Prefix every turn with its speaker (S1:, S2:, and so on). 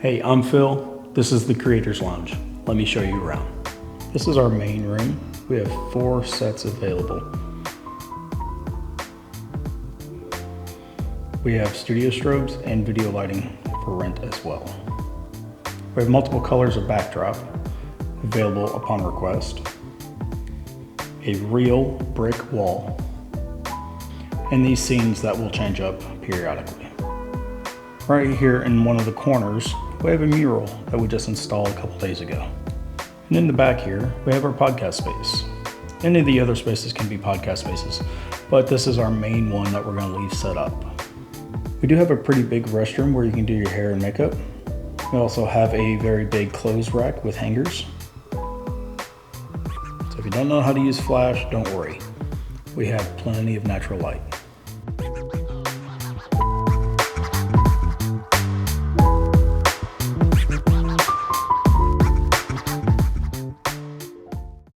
S1: Hey, I'm Phil. This is the Creators Lounge. Let me show you around. This is our main room. We have 4 sets available. We have studio strobes and video lighting for rent as well. We have multiple colors of backdrop available upon request, a real brick wall, and these scenes that will change up periodically. Right here in one of the corners, we have a mural that we just installed a couple days ago. And in the back here, we have our podcast space. Any of the other spaces can be podcast spaces, but this is our main one that we're going to leave set up. We do have a pretty big restroom where you can do your hair and makeup. We also have a very big clothes rack with hangers. So if you don't know how to use flash, don't worry. We have plenty of natural light.